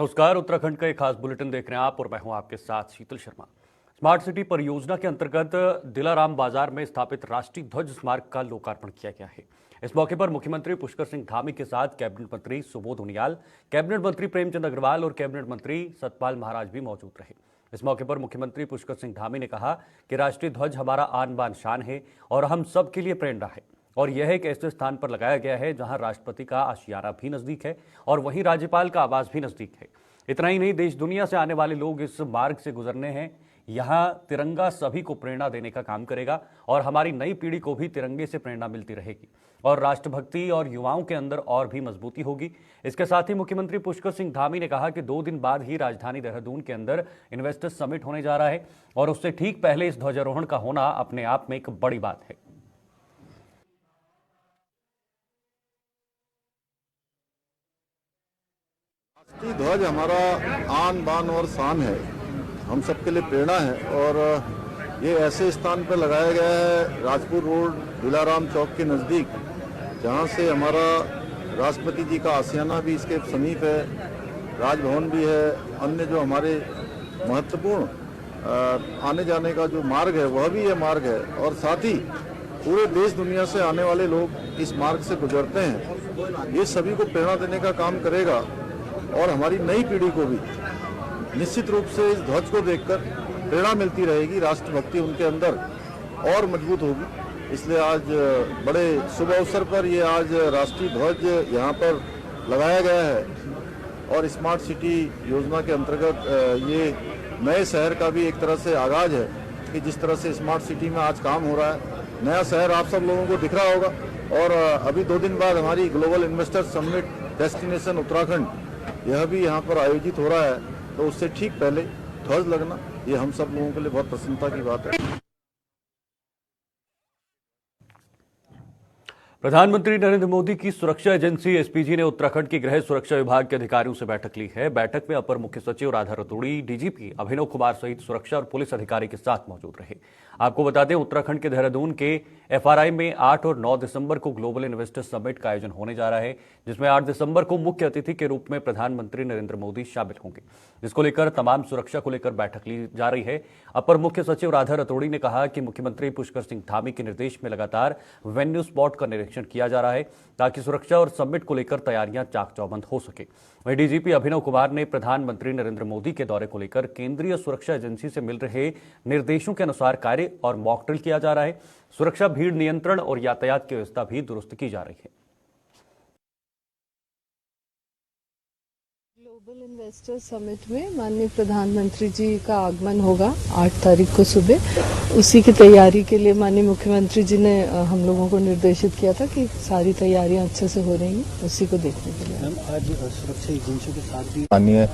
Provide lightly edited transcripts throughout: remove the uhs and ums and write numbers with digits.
नमस्कार। उत्तराखंड का एक खास बुलेटिन देख रहे हैं आप और मैं हूं आपके साथ शीतल शर्मा। स्मार्ट सिटी परियोजना के अंतर्गत दिलाराम बाजार में स्थापित राष्ट्रीय ध्वज स्मारक का लोकार्पण किया गया है। इस मौके पर मुख्यमंत्री पुष्कर सिंह धामी के साथ कैबिनेट मंत्री सुबोध उनियाल, कैबिनेट मंत्री प्रेमचंद अग्रवाल और कैबिनेट मंत्री सतपाल महाराज भी मौजूद रहे। इस मौके पर मुख्यमंत्री पुष्कर सिंह धामी ने कहा कि राष्ट्रीय ध्वज हमारा आन बान शान है और हम सब के लिए प्रेरणा है, और यह एक ऐसे स्थान पर लगाया गया है जहां राष्ट्रपति का आशियाना भी नजदीक है और वहीं राज्यपाल का आवास भी नजदीक है। इतना ही नहीं, देश दुनिया से आने वाले लोग इस मार्ग से गुजरने हैं। यहाँ तिरंगा सभी को प्रेरणा देने का काम करेगा और हमारी नई पीढ़ी को भी तिरंगे से प्रेरणा मिलती रहेगी और राष्ट्रभक्ति और युवाओं के अंदर और भी मजबूती होगी। इसके साथ ही मुख्यमंत्री पुष्कर सिंह धामी ने कहा कि 2 दिन बाद ही राजधानी देहरादून के अंदर इन्वेस्टर्स समिट होने जा रहा है और उससे ठीक पहले इस ध्वजारोहण का होना अपने आप में एक बड़ी बात है। राष्ट्रीय ध्वज हमारा आन बान और शान है, हम सबके लिए प्रेरणा है और ये ऐसे स्थान पर लगाया गया है राजपुर रोड दिलाराम चौक के नज़दीक, जहाँ से हमारा राष्ट्रपति जी का आशियाना भी इसके समीप है, राजभवन भी है, अन्य जो हमारे महत्वपूर्ण आने जाने का जो मार्ग है वह भी ये मार्ग है और साथ ही पूरे देश दुनिया से आने वाले लोग इस मार्ग से गुजरते हैं। ये सभी को प्रेरणा देने का काम करेगा और हमारी नई पीढ़ी को भी निश्चित रूप से इस ध्वज को देखकर प्रेरणा मिलती रहेगी, राष्ट्रभक्ति उनके अंदर और मजबूत होगी। इसलिए आज बड़े शुभ अवसर पर ये आज राष्ट्रीय ध्वज यहाँ पर लगाया गया है और स्मार्ट सिटी योजना के अंतर्गत ये नए शहर का भी एक तरह से आगाज है कि जिस तरह से स्मार्ट सिटी में आज काम हो रहा है, नया शहर आप सब लोगों को दिख रहा होगा। और अभी 2 दिन बाद हमारी global investor summit destination Uttarakhand यह भी यहाँ पर आयोजित हो रहा है, तो उससे ठीक पहले ध्वज लगना ये हम सब लोगों के लिए बहुत प्रसन्नता की बात है। प्रधानमंत्री नरेंद्र मोदी की सुरक्षा एजेंसी एसपीजी ने उत्तराखंड की गृह सुरक्षा विभाग के अधिकारियों से बैठक ली है। बैठक में अपर मुख्य सचिव राधा रतूड़ी, डीजीपी अभिनव कुमार सहित सुरक्षा और पुलिस अधिकारी के साथ मौजूद रहे। आपको बता दें, उत्तराखंड के देहरादून के एफआरआई में 8 और 9 दिसंबर को ग्लोबल इन्वेस्टर समिट का आयोजन होने जा रहा है, जिसमें 8 दिसंबर को मुख्य अतिथि के रूप में प्रधानमंत्री नरेंद्र मोदी शामिल होंगे, जिसको लेकर तमाम सुरक्षा को लेकर बैठक ली जा रही है। अपर मुख्य सचिव राधा रतूड़ी ने कहा कि मुख्यमंत्री पुष्कर सिंह धामी के निर्देश में लगातार वेन्यू स्पॉट का निरीक्षण किया जा रहा है ताकि सुरक्षा और समिट को लेकर तैयारियां चाक चौबंद हो सके। वहीं डीजीपी अभिनव कुमार ने प्रधानमंत्री नरेंद्र मोदी के दौरे को लेकर केंद्रीय सुरक्षा एजेंसी से मिल रहे निर्देशों के अनुसार कार्य और मॉक ड्रिल किया जा रहा है। सुरक्षा, भीड़ नियंत्रण और यातायात की व्यवस्था भी दुरुस्त की जा रही है। ग्लोबल इन्वेस्टर समिट में माननीय प्रधानमंत्री जी का आगमन होगा 8 तारीख को सुबह। उसी की तैयारी के लिए माननीय मुख्यमंत्री जी ने हम लोगों को निर्देशित किया था कि सारी तैयारियां अच्छे से हो रही हैं, उसी को देखने के लिए। आज सुरक्षा एजेंसियों के साथ भी माननीय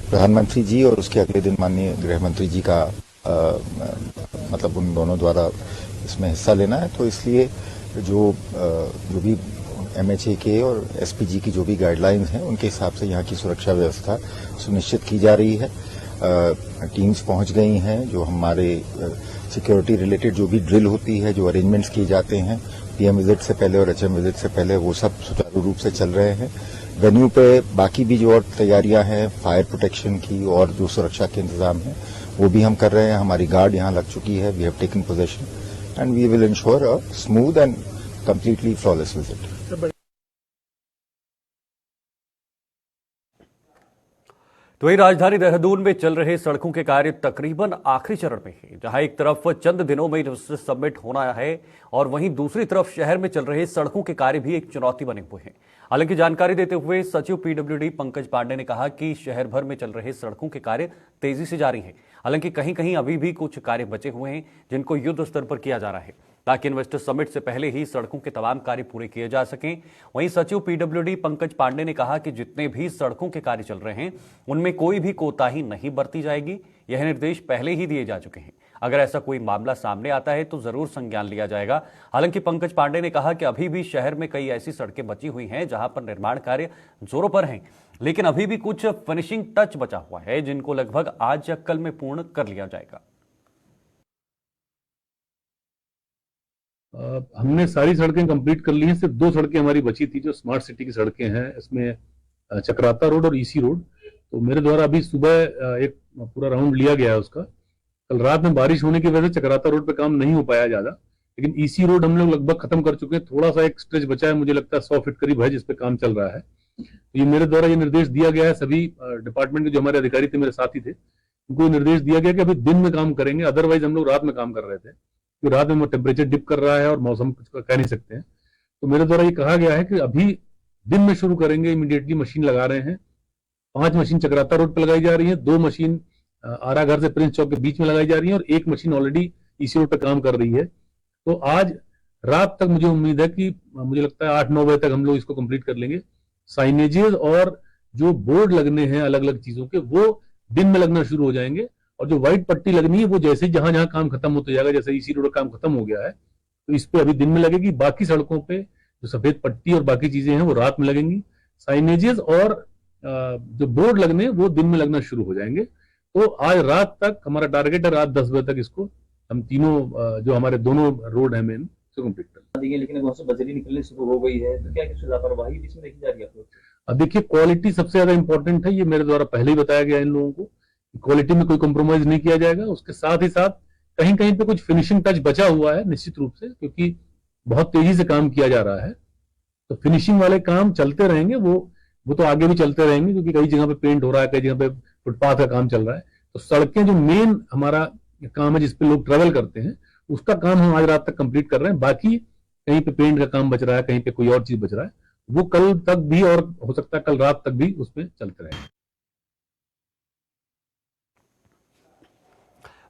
प्रधानमंत्री जी और उसके अगले दिन माननीय गृह मंत्री जी का मतलब उन दोनों द्वारा इसमें हिस्सा लेना है, तो इसलिए जो भी एमएचए के और एसपीजी की जो भी गाइडलाइंस हैं उनके हिसाब से यहाँ की सुरक्षा व्यवस्था सुनिश्चित की जा रही है। टीम्स पहुंच गई हैं, जो हमारे सिक्योरिटी रिलेटेड जो भी ड्रिल होती है, जो अरेंजमेंट्स किए जाते हैं पीएम विजिट से पहले और एचएम विजिट से पहले, वो सब सुचारू रूप से चल रहे हैं। वेन्यू पे बाकी भी जो और तैयारियां हैं फायर प्रोटेक्शन की और जो सुरक्षा के इंतजाम है वो भी हम कर रहे हैं। हमारी गार्ड यहाँ लग चुकी है, we have taken possession and we will ensure a smooth and completely flawless visit. तो वहीं राजधानी देहरादून में चल रहे सड़कों के कार्य तकरीबन आखिरी चरण में है, जहां एक तरफ चंद दिनों में इन्वेस्टर समिट होना है और वहीं दूसरी तरफ शहर में चल रहे सड़कों के कार्य भी एक चुनौती बने हुए हैं। हालांकि जानकारी देते हुए सचिव पीडब्ल्यूडी पंकज पांडे ने कहा कि शहर भर में चल रहे सड़कों के कार्य तेजी से जारी हैं। हालांकि कहीं कहीं अभी भी कुछ कार्य बचे हुए हैं जिनको युद्ध स्तर पर किया जा रहा है ताकि इन्वेस्टर समिट से पहले ही सड़कों के तमाम कार्य पूरे किए जा सकें। वहीं सचिव पीडब्ल्यूडी पंकज पांडे ने कहा कि जितने भी सड़कों के कार्य चल रहे हैं उनमें कोई भी कोताही नहीं बरती जाएगी। यह निर्देश पहले ही दिए जा चुके हैं। अगर ऐसा कोई मामला सामने आता है तो जरूर संज्ञान लिया जाएगा। हालांकि पंकज पांडे ने कहा कि अभी भी शहर में कई ऐसी सड़कें बची हुई हैं जहां पर निर्माण कार्य जोरों पर हैं, लेकिन अभी भी कुछ फिनिशिंग टच बचा हुआ है जिनको लगभग आज या कल में पूर्ण कर लिया जाएगा। हमने सारी सड़कें कंप्लीट कर ली हैं। सिर्फ 2 सड़कें हमारी बची थी जो स्मार्ट सिटी की सड़कें हैं। इसमें चक्राता रोड और ईसी रोड, तो मेरे द्वारा अभी सुबह एक पूरा राउंड लिया गया है उसका। कल रात में बारिश होने की वजह से चक्राता रोड पे काम नहीं हो पाया ज्यादा, लेकिन ईसी रोड हम लोग लगभग खत्म कर चुके हैं। थोड़ा सा एक स्ट्रेच बचा है, मुझे लगता है 100 फीट करीब है, जिसपे काम चल रहा है। तो ये मेरे द्वारा ये निर्देश दिया गया है सभी डिपार्टमेंट के जो हमारे अधिकारी थे, मेरे साथी थे, उनको निर्देश दिया गया कि अभी दिन में काम करेंगे। अदरवाइज हम लोग रात में काम कर रहे थे, क्योंकि रात में टेम्परेचर डिप कर रहा है और मौसम कुछ कह नहीं सकते हैं। तो मेरे द्वारा ये कहा गया है कि अभी दिन में शुरू करेंगे। इमीडिएटली मशीन लगा रहे हैं। 5 मशीन चक्राता रोड पर लगाई जा रही है, 2 मशीन आरा घर से प्रिंस चौक के बीच में लगाई जा रही है और 1 मशीन ऑलरेडी ईसी रोड पर काम कर रही है। तो आज रात तक मुझे उम्मीद है कि मुझे लगता है 8-9 बजे तक हम लोग इसको कंप्लीट कर लेंगे। साइनेजेस और जो बोर्ड लगने हैं अलग अलग चीजों के, वो दिन में लगना शुरू हो जाएंगे। और जो व्हाइट पट्टी लगनी है वो जैसे जहां जहां काम खत्म होता जाएगा, जैसे ईसी रोड का काम खत्म हो गया है तो इस पे अभी दिन में लगेगी। बाकी सड़कों पे जो सफेद पट्टी और बाकी चीजें हैं वो रात में लगेंगी। साइनेजेस और जो बोर्ड लगने हैं वो दिन में लगना शुरू हो जाएंगे। तो आज रात तक हमारा टारगेट है, रात 10 बजे तक इसको हम तीनों जो हमारे दोनों रोड है मेन उसको कंप्लीट कर देंगे। लेकिन बहुत से बजरी निकलनी शुरू हो गई है, तो क्या कुछ लापरवाही भी इसमें देखी जा रही है? अब देखिए, क्वालिटी सबसे ज्यादा इंपॉर्टेंट है। ये मेरे द्वारा पहले ही बताया गया इन लोगों को, क्वालिटी में कोई कॉम्प्रोमाइज नहीं किया जाएगा। उसके साथ ही साथ कहीं कहीं पे कुछ फिनिशिंग टच बचा हुआ है निश्चित रूप से, क्योंकि बहुत तेजी से काम किया जा रहा है। तो फिनिशिंग वाले काम चलते रहेंगे, वो तो आगे भी चलते रहेंगे, क्योंकि कई जगह पे पेंट हो रहा है, कई जगह पे फुटपाथ का काम चल रहा है। तो सड़कें जो मेन हमारा काम है जिसपे लोग ट्रेवल करते हैं, उसका काम हम आज रात तक कंप्लीट कर रहे हैं। बाकी कहीं पे पेंट का काम बच रहा है, कहीं पे कोई और चीज बच रहा है, वो कल तक भी और हो सकता है कल रात तक भी उसमें चलते रहेंगे।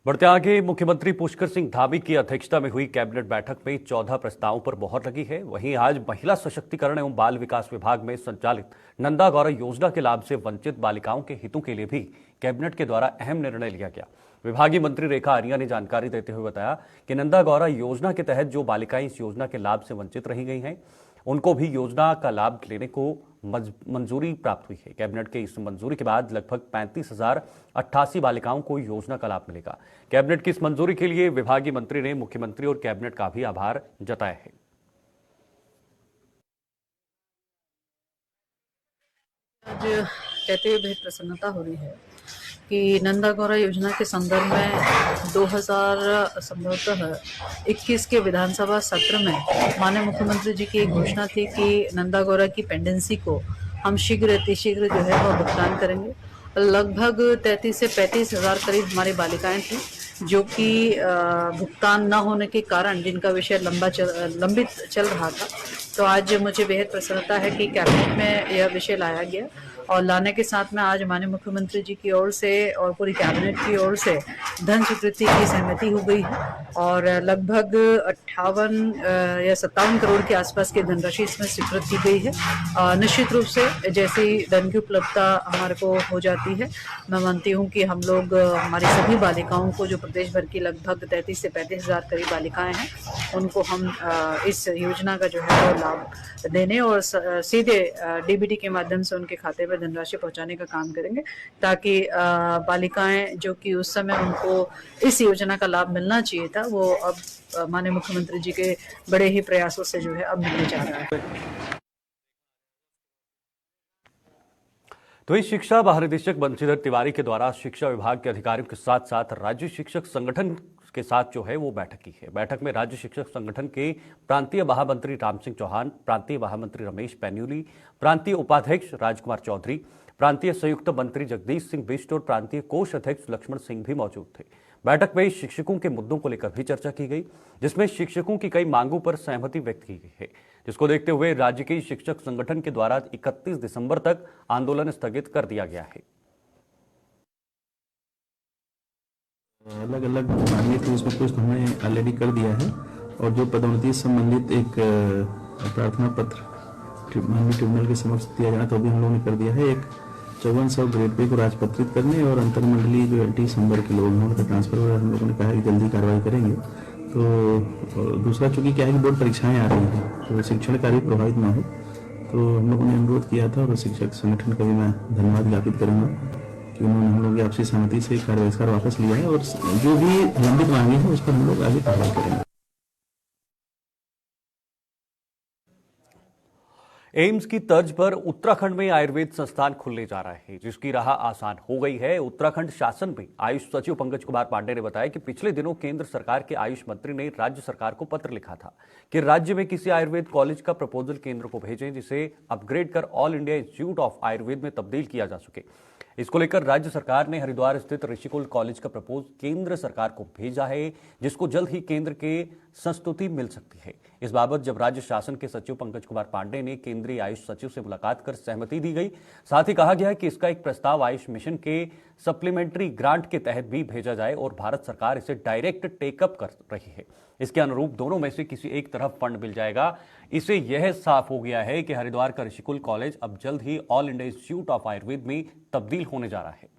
बढ़ते आगे, मुख्यमंत्री पुष्कर सिंह धामी की अध्यक्षता में हुई कैबिनेट बैठक में 14 प्रस्तावों पर मोहर लगी है। वहीं आज महिला सशक्तिकरण एवं बाल विकास विभाग में संचालित नंदा गौरा योजना के लाभ से वंचित बालिकाओं के हितों के लिए भी कैबिनेट के द्वारा अहम निर्णय लिया गया। विभागीय मंत्री रेखा आर्या ने जानकारी देते हुए बताया कि नंदा गौरा योजना के तहत जो बालिकाएं इस योजना के लाभ से वंचित रही गई हैं, उनको भी योजना का लाभ लेने को मंजूरी प्राप्त हुई है। कैबिनेट के इस मंजूरी के बाद लगभग 35,088 बालिकाओं को योजना का लाभ मिलेगा। कैबिनेट की इस मंजूरी के लिए विभागीय मंत्री ने मुख्यमंत्री और कैबिनेट का भी आभार जताया है। आज कहते हुए बेहद प्रसन्नता हो रही है कि नंदा गौरा योजना के संदर्भ में 2021 के विधानसभा सत्र में माननीय मुख्यमंत्री जी की एक घोषणा थी कि नंदा गौरा की पेंडेंसी को हम शीघ्र अतिशीघ्र जो है वह भुगतान करेंगे। लगभग 33 से 35 हज़ार करीब हमारी बालिकाएं थी जो कि भुगतान न होने के कारण जिनका विषय लंबित चल रहा था। तो आज मुझे बेहद प्रसन्नता है कि कैबिनेट में यह विषय लाया गया और लाने के साथ में आज माननीय मुख्यमंत्री जी की ओर से और पूरी कैबिनेट की ओर से धन स्वीकृति की सहमति हो गई है और लगभग 58 या 57 करोड़ के आसपास की धनराशि इसमें स्वीकृत की गई है। निश्चित रूप से जैसे ही धन की उपलब्धता हमारे को हो जाती है, मैं मानती हूँ कि हम लोग हमारी सभी बालिकाओं को जो प्रदेश भर की लगभग 33 से 35 हज़ार करीब बालिकाएं हैं, उनको हम इस योजना का जो है वो लाभ देने और सीधे डीबीटी के माध्यम से उनके खाते में धनराशि पहुंचाने का काम करेंगे, ताकि बालिकाएं जो कि उस समय उनको इस योजना का लाभ मिलना चाहिए था, वो अब माननीय मुख्यमंत्री जी के बड़े ही प्रयासों से जो है अब मिलने जा रहा है। तो इस शिक्षा महानिदेशक बंशीधर तिवारी के द्वारा शिक्षा विभाग के अधिकारियों के साथ साथ राज्य शिक्षक संगठन के साथ जो है वो बैठक की है। बैठक में राज्य शिक्षक संगठन के प्रांतीय महामंत्री राम सिंह चौहान, प्रांतीय महामंत्री रमेश पैन्यूली, प्रांतीय उपाध्यक्ष राजकुमार चौधरी, प्रांतीय संयुक्त मंत्री जगदीश सिंह बिष्ट और प्रांतीय कोष अध्यक्ष लक्ष्मण सिंह भी मौजूद थे। बैठक में शिक्षकों के मुद्दों को लेकर भी चर्चा की गई, जिसमें शिक्षकों की कई मांगों पर सहमति व्यक्त की गई है, जिसको देखते हुए राज्य के शिक्षक संगठन के द्वारा 31 दिसंबर तक आंदोलन स्थगित कर दिया गया है। अलग अलग मांगे थी, उसमें कुछ हमने ऑलरेडी कर दिया है और जो पदोन्नति संबंधित एक प्रार्थना पत्र माननीय ट्रिब्यूनल के समक्ष दिया जाना तो भी हम लोगों ने कर दिया है। एक 5400 ग्रेड पे को राजपत्रित करने और अंतरमंडलीय जो LT संवर्ग के लोग हैं उनका ट्रांसफर वगैरह हम लोगों ने कहा है कि जल्दी कार्रवाई करेंगे। तो दूसरा चूंकि क्या है कि बोर्ड परीक्षाएं आ रही हैं तो शिक्षण कार्य प्रभावित ना हो, तो हम लोगों ने अनुरोध किया था और शिक्षक संगठन का भी मैं धन्यवाद ज्ञापित करूँगा कि उन्होंने हम लोग की आपसी सहमति से कार्य बहिष्कार वापस लिया है और जो भी लंबित मांगे हैं उस पर हम लोग आगे कार्रवाई करेंगे। एम्स की तर्ज पर उत्तराखंड में आयुर्वेद संस्थान खुलने जा रहा है, जिसकी राह आसान हो गई है। उत्तराखंड शासन में आयुष सचिव पंकज कुमार पांडे ने बताया कि पिछले दिनों केंद्र सरकार के आयुष मंत्री ने राज्य सरकार को पत्र लिखा था कि राज्य में किसी आयुर्वेद कॉलेज का प्रपोजल केंद्र को भेजें, जिसे अपग्रेड कर all India Institute of Ayurveda में तब्दील किया जा सके। इसको लेकर राज्य सरकार ने हरिद्वार स्थित ऋषिकुल कॉलेज का प्रपोज केंद्र सरकार को भेजा है, जिसको जल्द ही केंद्र के संस्तुति मिल सकती है। इस बाबत जब राज्य शासन के सचिव पंकज कुमार पांडे ने केंद्रीय आयुष सचिव से मुलाकात कर सहमति दी गई। साथ ही कहा गया है कि इसका एक प्रस्ताव आयुष मिशन के सप्लीमेंट्री ग्रांट के तहत भी भेजा जाए और भारत सरकार इसे डायरेक्ट टेकअप कर रही है। इसके अनुरूप दोनों में से किसी एक तरफ फंड मिल जाएगा। इससे यह साफ हो गया है कि हरिद्वार का ऋषिकुल कॉलेज अब जल्द ही All India Institute of Ayurveda में तब्दील होने जा रहा है।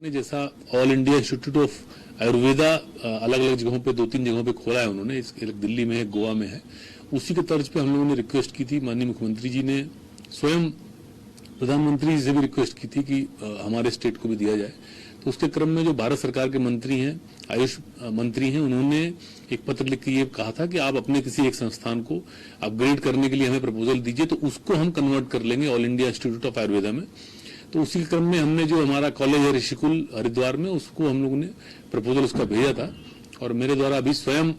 जैसा All India Institute of Ayurveda अलग अलग जगहों पे 2-3 जगहों पे खोला है उन्होंने, एक दिल्ली में है, गोवा में है, उसी के तर्ज पे हम लोगों ने रिक्वेस्ट की थी। माननीय मुख्यमंत्री जी ने स्वयं प्रधानमंत्री जी से भी रिक्वेस्ट की थी कि हमारे स्टेट को भी दिया जाए। तो उसके क्रम में जो भारत सरकार के मंत्री हैं, आयुष मंत्री हैं, उन्होंने एक पत्र लिख के ये कहा था कि आप अपने किसी एक संस्थान को अपग्रेड करने के लिए हमें प्रपोजल दीजिए, तो उसको हम कन्वर्ट कर लेंगे all India Institute of Ayurveda में। तो उसी क्रम में हमने जो हमारा कॉलेज है ऋषिकुल हरिद्वार में, उसको हम लोगों ने प्रपोजल उसका भेजा था और मेरे द्वारा अभी स्वयं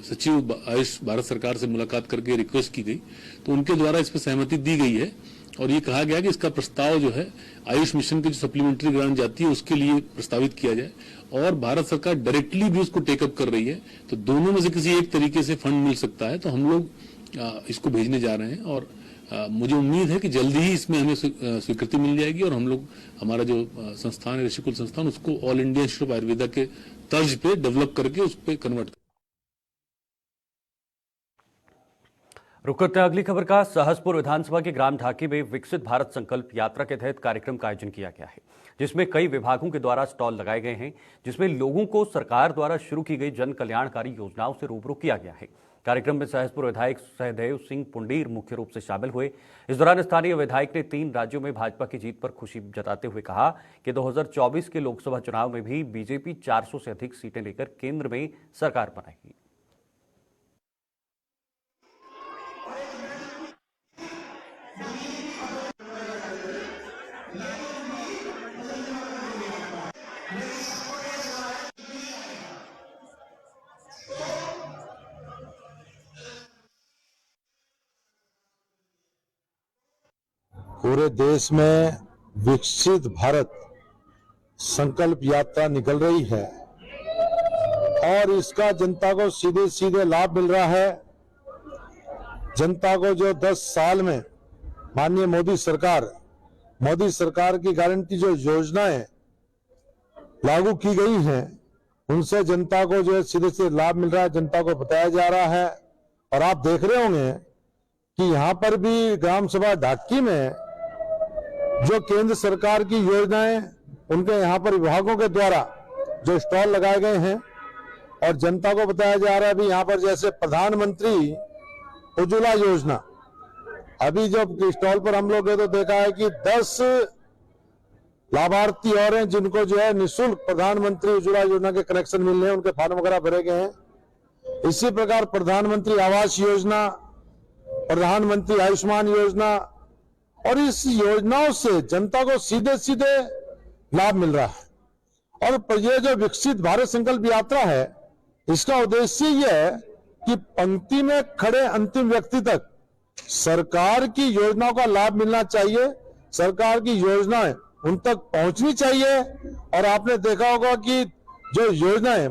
सचिव आयुष भारत सरकार से मुलाकात करके रिक्वेस्ट की गई, तो उनके द्वारा इस पर सहमति दी गई है और ये कहा गया कि इसका प्रस्ताव जो है आयुष मिशन की जो सप्लीमेंट्री ग्रांट जाती है उसके लिए प्रस्तावित किया जाए और भारत सरकार डायरेक्टली भी उसको टेकअप कर रही है, तो दोनों में से किसी एक तरीके से फंड मिल सकता है। तो हम लोग इसको भेजने जा रहे हैं और मुझे उम्मीद है कि जल्दी ही इसमें हमें स्वीकृति मिल जाएगी और हम लोग हमारा जो संस्थान है ऋषिकुल संस्थान, उसको all India Institute of Ayurveda के तर्ज पे डेवलप करके उस पर कन्वर्ट कर। रुक करते हैं अगली खबर का। सहसपुर विधानसभा के ग्राम ढाकी में विकसित भारत संकल्प यात्रा के तहत कार्यक्रम का आयोजन किया गया है, जिसमें कई विभागों के द्वारा स्टॉल लगाए गए हैं, जिसमें लोगों को सरकार द्वारा शुरू की गई जन कल्याणकारी योजनाओं से रूबरू किया गया है। कार्यक्रम में सहसपुर विधायक सहदेव सिंह पुंडीर मुख्य रूप से शामिल हुए। इस दौरान स्थानीय विधायक ने 3 राज्यों में भाजपा की जीत पर खुशी जताते हुए कहा कि 2024 के लोकसभा चुनाव में भी बीजेपी 400 से अधिक सीटें लेकर केंद्र में सरकार बनाएगी। पूरे देश में विकसित भारत संकल्प यात्रा निकल रही है और इसका जनता को सीधे सीधे लाभ मिल रहा है। जनता को जो 10 साल में माननीय मोदी सरकार की गारंटी जो योजनाएं लागू की गई हैं, उनसे जनता को जो है सीधे सीधे लाभ मिल रहा है, जनता को बताया जा रहा है। और आप देख रहे होंगे कि यहाँ पर भी ग्राम सभा ढाकी में जो केंद्र सरकार की योजनाएं, उनके यहाँ पर विभागों के द्वारा जो स्टॉल लगाए गए हैं और जनता को बताया जा रहा है। अभी यहाँ पर जैसे प्रधानमंत्री उज्ज्वला योजना, अभी जब स्टॉल पर हम लोग गए तो देखा है कि 10 लाभार्थी और हैं जिनको जो है निःशुल्क प्रधानमंत्री उज्ज्वला योजना के कनेक्शन मिल रहे हैं, उनके फॉर्म वगैरह भरे गए हैं। इसी प्रकार प्रधानमंत्री आवास योजना, प्रधानमंत्री आयुष्मान योजना, और इस योजनाओं से जनता को सीधे सीधे लाभ मिल रहा है। और ये जो विकसित भारत संकल्प यात्रा है, इसका उद्देश्य यह है कि पंक्ति में खड़े अंतिम व्यक्ति तक सरकार की योजनाओं का लाभ मिलना चाहिए, सरकार की योजनाएं उन तक पहुंचनी चाहिए। और आपने देखा होगा कि जो योजनाएं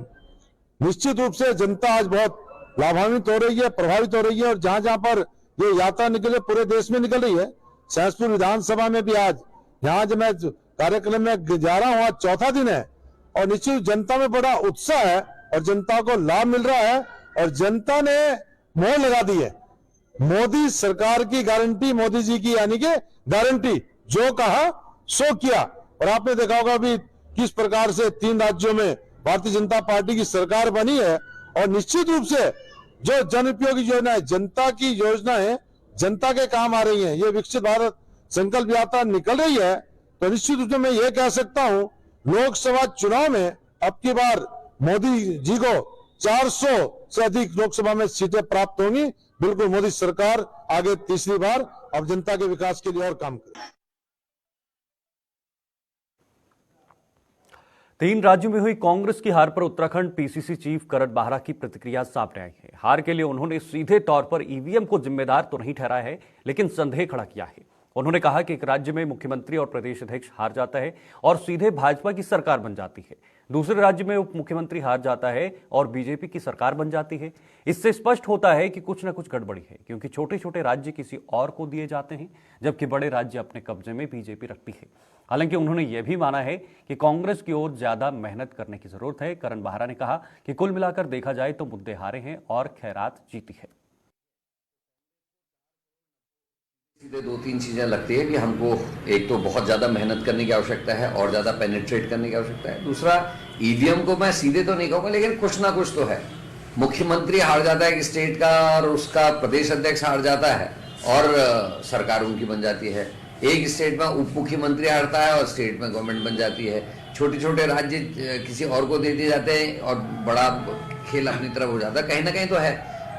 निश्चित रूप से जनता आज बहुत लाभान्वित हो रही है, प्रभावित हो रही है। और जहां जहां पर ये यात्रा निकले, पूरे देश में निकल रही है। सहसपुर विधानसभा में भी आज यहाँ जब मैं कार्यक्रम में जा रहा हूँ, आज 4था दिन है और निश्चित जनता में बड़ा उत्साह है और जनता को लाभ मिल रहा है और जनता ने मोहर लगा दी है। मोदी सरकार की गारंटी, मोदी जी की यानी कि गारंटी, जो कहा सो किया। और आपने देखा होगा अभी किस प्रकार से 3 राज्यों में भारतीय जनता पार्टी की सरकार बनी है और निश्चित रूप से जो जन उपयोगी योजना है, जनता की योजनाएं जनता के काम आ रही हैं। ये विकसित भारत संकल्प यात्रा निकल रही है तो निश्चित रूप से मैं ये कह सकता हूं, लोकसभा चुनाव में अब की बार मोदी जी को 400 से अधिक लोकसभा में सीटें प्राप्त होंगी। बिल्कुल मोदी सरकार आगे तीसरी बार अब जनता के विकास के लिए और काम करेगी। 3 राज्यों में हुई कांग्रेस की हार पर उत्तराखंड पीसीसी चीफ करण बाहरा की प्रतिक्रिया सामने आई है। हार के लिए उन्होंने सीधे तौर पर ईवीएम को जिम्मेदार तो नहीं ठहराया है, लेकिन संदेह खड़ा किया है। उन्होंने कहा कि एक राज्य में मुख्यमंत्री और प्रदेश अध्यक्ष हार जाता है और सीधे भाजपा की सरकार बन जाती है, दूसरे राज्य में उप मुख्यमंत्री हार जाता है और बीजेपी की सरकार बन जाती है। इससे स्पष्ट होता है कि कुछ न कुछ गड़बड़ी है, क्योंकि छोटे छोटे राज्य किसी और को दिए जाते हैं, जबकि बड़े राज्य अपने कब्जे में बीजेपी रखती है। हालांकि उन्होंने यह भी माना है कि कांग्रेस की ओर ज्यादा मेहनत करने की जरूरत है। करण बाहरा ने कहा कि कुल मिलाकर देखा जाए तो मुद्दे हारे हैं और खैरात जीती है। सीधे 2-3 चीजें लगती है कि हमको एक तो बहुत ज्यादा मेहनत करने की आवश्यकता है और ज्यादा पेनिट्रेट करने की आवश्यकता है। दूसरा, ईवीएम को मैं सीधे तो नहीं कहूंगा, लेकिन कुछ ना कुछ तो है। मुख्यमंत्री हार जाता है कि स्टेट का और उसका प्रदेश अध्यक्ष हार जाता है और सरकार उनकी बन जाती है। एक स्टेट में उप मुख्यमंत्री हारता है और स्टेट में गवर्नमेंट बन जाती है। छोटे छोटे राज्य किसी और को दे दिए जाते हैं और बड़ा खेल अपनी तरफ हो जाता है। कहीं ना कहीं तो है,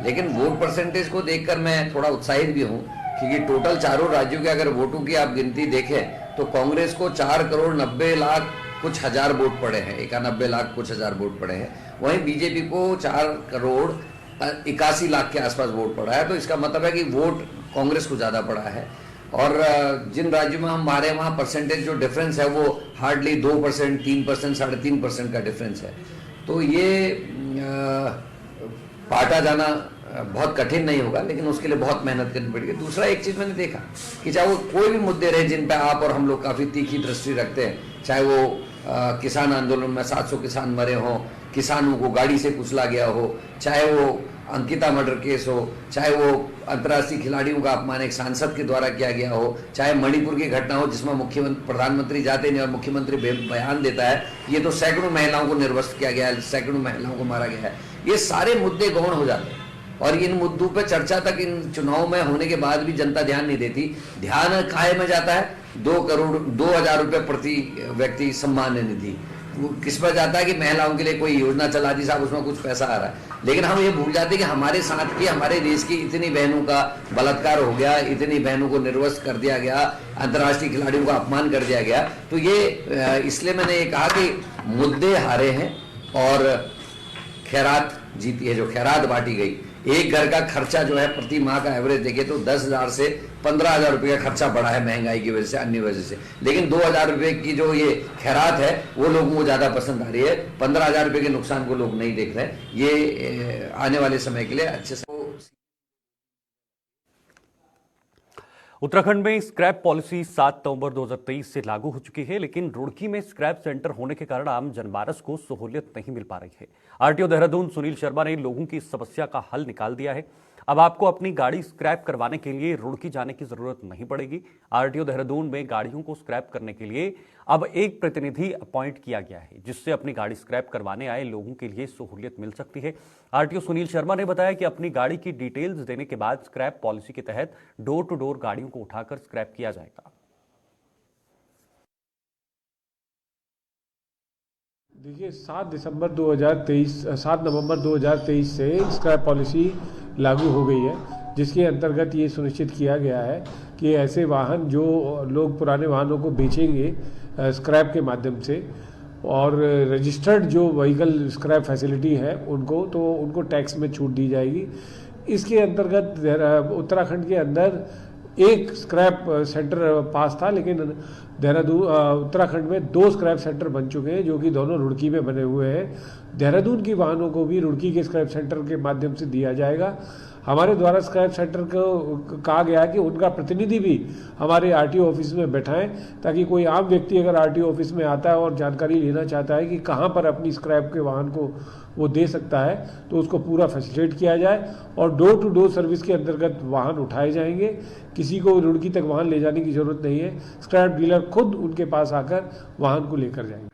लेकिन वोट परसेंटेज को देखकर मैं थोड़ा उत्साहित भी हूँ, क्योंकि टोटल चारों राज्यों के अगर वोटों की आप गिनती देखें तो कांग्रेस को 4 करोड़ 90 लाख कुछ हजार वोट पड़े हैं, 91 लाख कुछ हजार वोट पड़े हैं। वहीं बीजेपी को 4 करोड़ 81 लाख के आसपास वोट पड़ा है। तो इसका मतलब है कि वोट कांग्रेस को ज्यादा पड़ा है। और जिन राज्यों में हम हमारे वहाँ परसेंटेज जो डिफरेंस है वो हार्डली 2%, 3%, 3.5% का डिफरेंस है। तो ये बांटा जाना बहुत कठिन नहीं होगा, लेकिन उसके लिए बहुत मेहनत करनी पड़ेगी। दूसरा, एक चीज मैंने देखा कि चाहे वो कोई भी मुद्दे रहे जिन पे आप और हम लोग काफी तीखी दृष्टि रखते हैं, चाहे वो किसान आंदोलन में 700 किसान मरे हों, किसानों को गाड़ी से कुचला गया हो, चाहे वो अंकिता मर्डर केस हो, चाहे वो अंतर्राष्ट्रीय खिलाड़ियों का अपमान एक सांसद के द्वारा किया गया हो, चाहे मणिपुर की घटना हो जिसमें मुख्यमंत्री प्रधानमंत्री जाते नहीं और मुख्यमंत्री बयान देता है ये तो सैकड़ों महिलाओं को निर्वस्त्र किया गया है, सैकड़ों महिलाओं को मारा गया है। ये सारे मुद्दे गौण हो जाते हैं और इन मुद्दों पर चर्चा तक इन चुनाव में होने के बाद भी जनता ध्यान नहीं देती। ध्यान काहे में जाता है? 2,02,000 रुपए प्रति व्यक्ति सम्मान निधि, किस पर जाता है कि महिलाओं के लिए कोई योजना चला दी साहब, उसमें कुछ पैसा आ रहा है। लेकिन हम ये भूल जाते हैं कि हमारे साथ की, हमारे देश की इतनी बहनों का बलात्कार हो गया, इतनी बहनों को निर्वस्त्र कर दिया गया, अंतर्राष्ट्रीय खिलाड़ियों का अपमान कर दिया गया। तो ये इसलिए मैंने ये कहा कि मुद्दे हारे हैं और खैरात जीती है। जो खैरात बांटी गई, एक घर का खर्चा जो है प्रति माह का एवरेज देखे तो 10,000 से 15,000 रुपये का खर्चा बढ़ा है महंगाई की वजह से, अन्य वजह से। लेकिन 2,000 रुपये की जो ये खैरात है वो लोगों को ज्यादा पसंद आ रही है। 15,000 रुपये के नुकसान को लोग नहीं देख रहे। ये आने वाले समय के लिए अच्छे से। उत्तराखंड में स्क्रैप पॉलिसी 7 नवंबर 2023 से लागू हो चुकी है, लेकिन रुड़की में स्क्रैप सेंटर होने के कारण आम जनमानस को सहूलियत नहीं मिल पा रही है। आरटीओ देहरादून सुनील शर्मा ने लोगों की समस्या का हल निकाल दिया है। अब आपको अपनी गाड़ी स्क्रैप करवाने के लिए रुड़की जाने की जरूरत नहीं पड़ेगी। आरटीओ देहरादून में गाड़ियों को स्क्रैप करने के लिए अब एक प्रतिनिधि अपॉइंट किया गया है, जिससे अपनी गाड़ी स्क्रैप करवाने आए लोगों के लिए सहूलियत मिल सकती है। आरटीओ सुनील शर्मा ने बताया कि अपनी गाड़ी की डिटेल्स देने के बाद स्क्रैप पॉलिसी के तहत डोर टू डोर गाड़ियों को उठाकर स्क्रैप किया जाएगा। देखिए 7 नवंबर 2023 से स्क्रैप पॉलिसी लागू हो गई है, जिसके अंतर्गत ये सुनिश्चित किया गया है कि ऐसे वाहन जो लोग पुराने वाहनों को बेचेंगे स्क्रैप के माध्यम से और रजिस्टर्ड जो व्हीकल स्क्रैप फैसिलिटी है उनको टैक्स में छूट दी जाएगी। इसके अंतर्गत उत्तराखंड के अंदर एक स्क्रैप सेंटर पास था, लेकिन उत्तराखंड में 2 स्क्रैप सेंटर बन चुके हैं, जो कि दोनों रुड़की में बने हुए हैं। देहरादून की वाहनों को भी रुड़की के स्क्रैप सेंटर के माध्यम से दिया जाएगा। हमारे द्वारा स्क्रैप सेंटर को कहा गया कि उनका प्रतिनिधि भी हमारे आरटीओ ऑफिस में बैठाएं, ताकि कोई आम व्यक्ति अगर आरटीओ ऑफिस में आता है और जानकारी लेना चाहता है कि कहां पर अपनी स्क्रैप के वाहन को वो दे सकता है, तो उसको पूरा फैसिलिटेट किया जाए और डोर टू डोर सर्विस के अंतर्गत वाहन उठाए जाएंगे। किसी को रुड़की तक वाहन ले जाने की जरूरत नहीं है, स्क्रैप डीलर खुद उनके पास आकर वाहन को लेकर जाएंगे।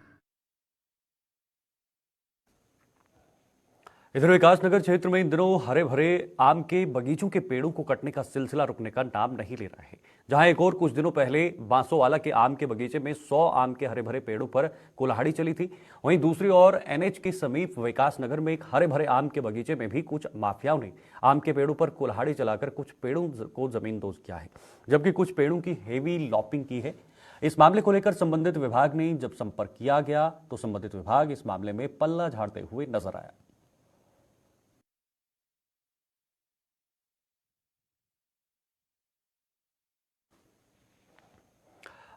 इधर विकासनगर क्षेत्र में इन दिनों हरे भरे आम के बगीचों के पेड़ों को कटने का सिलसिला रुकने का नाम नहीं ले रहा है। जहां एक और कुछ दिनों पहले बांसोवाला के आम के बगीचे में 100 आम के हरे भरे पेड़ों पर कुल्हाड़ी चली थी, वहीं दूसरी ओर एनएच के समीप विकासनगर में एक हरे भरे आम के बगीचे में भी कुछ माफियाओं ने आम के पेड़ों पर कुल्हाड़ी चलाकर कुछ पेड़ों को जमींदोज किया है, जबकि कुछ पेड़ों की हेवी लॉपिंग की है। इस मामले को लेकर संबंधित विभाग ने जब संपर्क किया गया तो संबंधित विभाग इस मामले में पल्ला झाड़ते हुए नजर आया।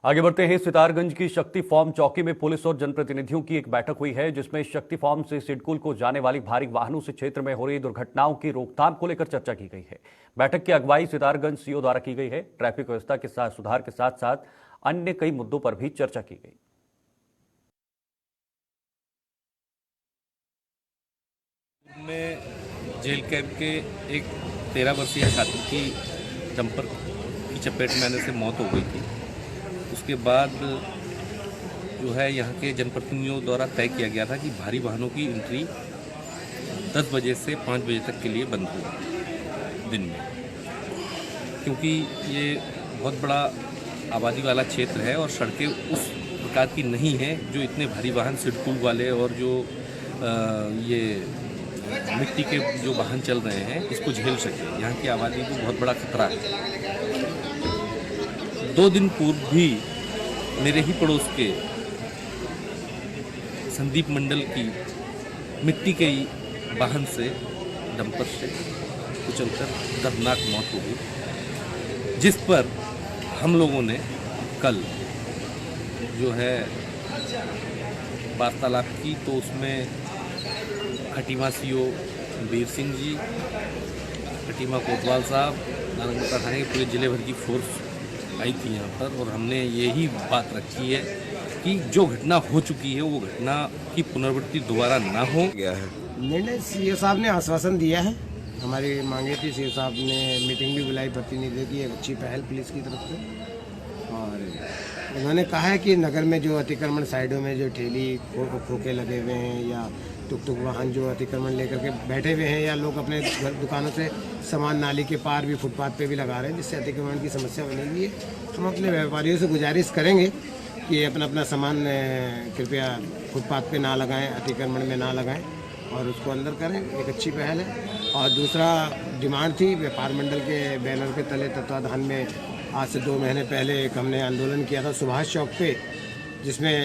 आगे बढ़ते हैं। सितारगंज की शक्ति फार्म चौकी में पुलिस और जनप्रतिनिधियों की एक बैठक हुई है, जिसमें शक्ति फार्म से सिडकुल को जाने वाली भारी वाहनों से क्षेत्र में हो रही दुर्घटनाओं की रोकथाम को लेकर चर्चा की गई है। बैठक की अगुवाई सितारगंज सीओ द्वारा की गई है। ट्रैफिक व्यवस्था के साथ सुधार के साथ साथ अन्य कई मुद्दों पर भी चर्चा की गई। में जेल कैद के एक 13 वर्षीय छात्र की डंपर की चपेट में आने से मौत हो गई थी। उसके बाद जो है यहाँ के जनप्रतिनिधियों द्वारा तय किया गया था कि भारी वाहनों की एंट्री 10 बजे से 5 बजे तक के लिए बंद हो दिन में, क्योंकि ये बहुत बड़ा आबादी वाला क्षेत्र है और सड़कें उस प्रकार की नहीं हैं जो इतने भारी वाहन सिडकुल वाले और जो ये मिट्टी के जो वाहन चल रहे हैं इसको झेल सके। यहाँ की आबादी को बहुत बड़ा खतरा है। 2 दिन पूर्व भी मेरे ही पड़ोस के संदीप मंडल की मिट्टी के वाहन से डंपर से कुचलकर दर्दनाक मौत हो गई, जिस पर हम लोगों ने कल जो है वार्तालाप की। तो उसमें खटीमा सीओ वीर सिंह जी, खटीमा कोतवाल साहब, नारायणगढ़ थाने के पूरे जिले भर की फोर्स आई थी यहाँ पर, और हमने यही बात रखी है कि जो घटना हो चुकी है वो घटना की पुनरावृत्ति दोबारा ना हो गया है। निर्णय सीओ साहब ने आश्वासन दिया है, हमारी मांगे थी। सीओ साहब ने मीटिंग भी बुलाई प्रतिनिधियों की, एक अच्छी पहल पुलिस की तरफ से, और उन्होंने कहा है कि नगर में जो अतिक्रमण साइडों में जो ठेली खोखे लगे हुए हैं या टुक वाहन जो अतिक्रमण लेकर के बैठे हुए हैं, या लोग अपने दुकानों से सामान नाली के पार भी फुटपाथ पे भी लगा रहे हैं, जिससे अतिक्रमण की समस्या बनी हुई है। हम अपने व्यापारियों से गुजारिश करेंगे कि अपना सामान कृपया फुटपाथ पे ना लगाएं, अतिक्रमण में ना लगाएं और उसको अंदर करें। एक अच्छी पहल है। और दूसरा डिमांड थी व्यापार मंडल के बैनर के तले तत्वाधान में आज से 2 महीने पहले एक हमने आंदोलन किया था सुभाष चौक पे, जिसमें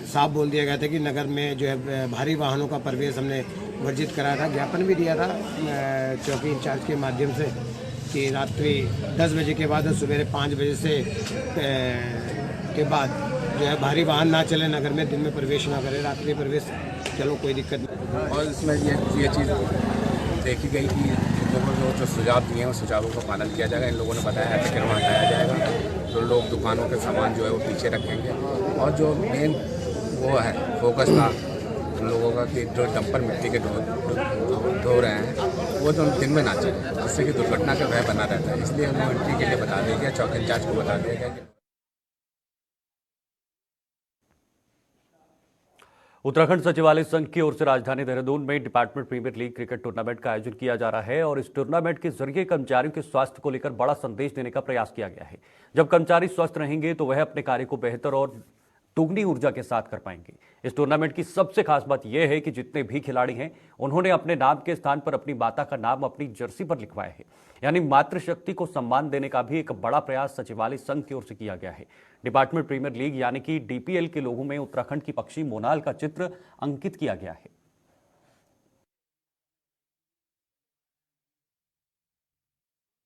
साफ बोल दिया गया था कि नगर में जो है भारी वाहनों का प्रवेश हमने वर्जित कराया था। ज्ञापन भी दिया था चौकी इंचार्ज के माध्यम से कि रात्रि 10 बजे के बाद सुबह 5 बजे से के बाद जो है भारी वाहन ना चले नगर में, दिन में प्रवेश ना करे, रात्रि प्रवेश चलो कोई दिक्कत नहीं। और इसमें ये चीज़ देखी गई कि लोगों ने जो सुझाव दिए हैं उस सुझावों का पालन किया जाएगा। इन लोगों ने बताया अतिक्रमण हटाया जाएगा, तो लोग दुकानों के सामान जो है वो पीछे रखेंगे, और जो मेन वो है फोकस था उन लोगों का कि जो डंपर मिट्टी के धो रहे हैं वो तो दिन में ना चले, जिससे कि दुर्घटना का भय बना रहता है। इसलिए हमें एंट्री के लिए बता दिया गया, चौकी इंचार्ज को बता दिया गया। उत्तराखंड सचिवालय संघ की ओर से राजधानी देहरादून में department premier league cricket tournament का आयोजन किया जा रहा है, और इस टूर्नामेंट के जरिए कर्मचारियों के स्वास्थ्य को लेकर बड़ा संदेश देने का प्रयास किया गया है। जब कर्मचारी स्वस्थ रहेंगे तो वह अपने कार्य को बेहतर और दुगनी ऊर्जा के साथ कर पाएंगे। इस टूर्नामेंट की सबसे खास बात यह है कि जितने भी खिलाड़ी हैं उन्होंने अपने नाम के स्थान पर अपनी माता का नाम अपनी जर्सी पर लिखवाया है। यानी मातृशक्ति को सम्मान देने का भी एक बड़ा प्रयास सचिवालय संघ की ओर से किया गया है। डिपार्टमेंट प्रीमियर लीग यानी कि डीपीएल के लोगों में उत्तराखंड की पक्षी मोनाल का चित्र अंकित किया गया है।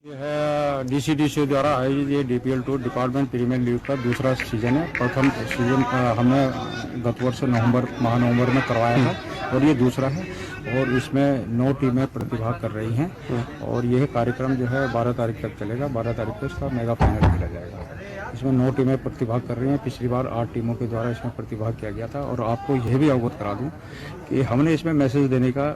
यह डीसीडीसी द्वारा आयोजित ये DPL tour department premier league का दूसरा सीजन है। प्रथम सीजन हमने गत वर्ष माह नवंबर में करवाया था, और ये दूसरा है, और इसमें 9 टीमें प्रतिभाग कर रही हैं, और यह कार्यक्रम जो है 12 तारीख तक चलेगा। 12 तारीख को इसका मेगा फाइनल खेला जाएगा। इसमें 9 टीमें प्रतिभाग कर रही हैं। पिछली बार 8 टीमों के द्वारा इसमें प्रतिभाग किया गया था। और आपको यह भी अवगत करा दूं कि हमने इसमें मैसेज देने का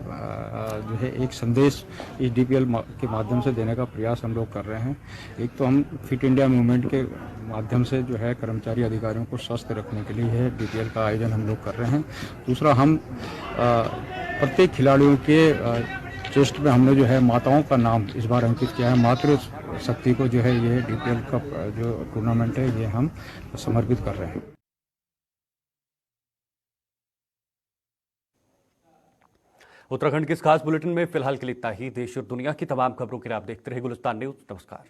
जो है एक संदेश इस डीपीएल के माध्यम से देने का प्रयास हम लोग कर रहे हैं। एक तो हम फिट इंडिया मूवमेंट के माध्यम से जो है कर्मचारी अधिकारियों को स्वस्थ रखने के लिए डीपीएल का आयोजन हम लोग कर रहे हैं। दूसरा हम प्रत्येक खिलाड़ियों के चेस्ट में हमने जो है माताओं का नाम इस बार अंकित किया है। मातृ शक्ति को जो है ये DPL का जो टूर्नामेंट है ये हम समर्पित कर रहे हैं। उत्तराखंड के इस खास बुलेटिन में फिलहाल के लिए इतना ही। देश और दुनिया की तमाम खबरों के लिए आप देखते रहे गुलिस्तान न्यूज। नमस्कार।